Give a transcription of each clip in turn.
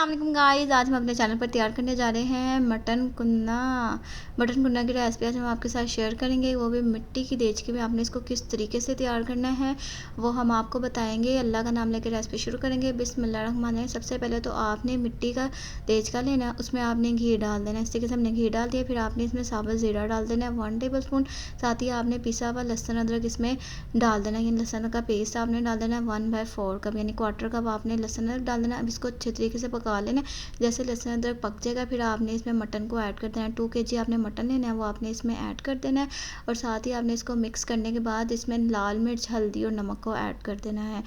अस्सलाम गाइस, आज हम अपने चैनल पर तैयार करने जा रहे हैं मटन कुन्ना की रेसिपी आज हम आपके साथ शेयर करेंगे। वो भी मिट्टी की देचकी में आपने इसको किस तरीके से तैयार करना है वो हम आपको बताएंगे। अल्लाह का नाम लेकर रेसिपी शुरू करेंगे। बिस्मिल्लाहिर्रहमानिर्रहीम। सबसे पहले तो आपने मिट्टी का देचका लेना है, उसमें आपने घी डाल देना है। इस तरीके से हमने घी डाल दिया। फिर आपने इसमें साबुत ज़ीरा डाल देना है 1 टेबल स्पून। साथ ही आपने पिसा हुआ लहसुन अदरक इसमें डाल देना है। लहसुन का पेस्ट आपने डाल देना है 1/4 कप यानी क्वार्टर कप आपने लहसुन अदरक डाल देना है। अब इसको अच्छे तरीके से पका लेना। जैसे लहसुन अदरक पक जाएगा फिर आपने इसमें मटन को ऐड कर देना है। 2 kg आपने मटन लेना है, वो आपने इसमें ऐड कर देना है। और साथ ही आपने इसको मिक्स करने के बाद इसमें लाल मिर्च, हल्दी और नमक को ऐड कर देना है।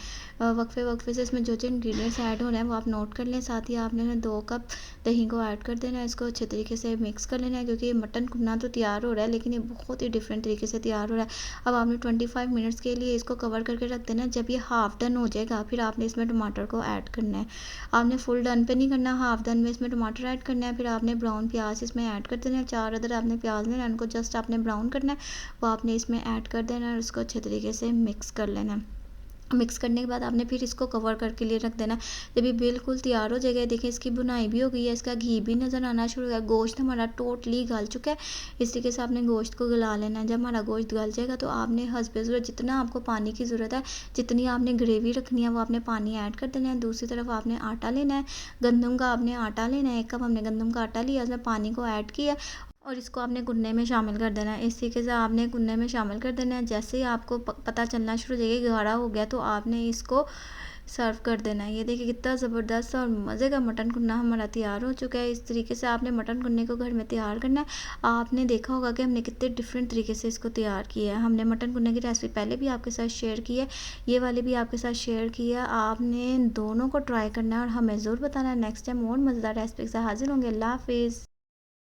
वक्फे वक्फे से इसमें जो जो इंग्रेडिएंट्स ऐड हो रहे हैं वो आप नोट कर लें। साथ ही आपने 2 कप दही को ऐड कर देना है। इसको अच्छे तरीके से मिक्स कर लेना है, क्योंकि मटन कुन्ना तो तैयार हो रहा है लेकिन ये बहुत ही डिफरेंट तरीके से तैयार हो रहा है। अब आपने 25 मिनट्स के लिए इसको कवर करके रख देना है। जब ये हाफ डन हो जाएगा फिर आपने इसमें टमाटर को ऐड करना है। आपने फुल डन पे नहीं करना, हाफ डन में इसमें टमाटर ऐड करना है। फिर आपने ब्राउन प्याज इसमें ऐड कर देना है। 4 अदर आपने प्याज लेना है, उनको जस्ट आपने ब्राउन करना है, वो आपने इसमें ऐड कर देना है और उसको अच्छे तरीके से मिक्स कर लेना है। मिक्स करने के बाद आपने फिर इसको कवर करके लिए रख देना। जब ये बिल्कुल तैयार हो जाएगा, देखिए इसकी बुनाई भी हो गई है, इसका घी भी नज़र आना शुरू हो गया, गोश्त हमारा टोटली गल चुका है। इस तरीके से आपने गोश्त को गला लेना है। जब हमारा गोश्त गल जाएगा तो आपने हस्बे ज़रूरत जितना आपको पानी की ज़रूरत है, जितनी आपने ग्रेवी रखनी है वो आपने पानी ऐड कर देना है। दूसरी तरफ आपने आटा लेना है, गंदम का आपने आटा लेना है। 1 कप हमने गंदम का आटा लिया, उसमें पानी को ऐड किया और इसको आपने गुन्ने में शामिल कर देना है। इस तरीके से आपने गुन्ने में शामिल कर देना है। जैसे ही आपको पता चलना शुरू हो जाएगा गाढ़ा हो गया तो आपने इसको सर्व कर देना है। ये देखिए कितना ज़बरदस्त और मज़े का मटन कुन्ना हमारा तैयार हो चुका है। इस तरीके से आपने मटन कुन्ने को घर में तैयार करना है। आपने देखा होगा कि हमने कितने डिफरेंट तरीके से इसको तैयार किया है। हमने मटन कुन्ने की रेसिपी पहले भी आपके साथ शेयर की है, ये वाली भी आपके साथ शेयर किया। आपने दोनों को ट्राई करना है और हमें ज़रूर बताना है। नेक्स्ट टाइम और मज़ेदार रेसिपी से हाजिर होंगे। अल्लाह हाफिज़।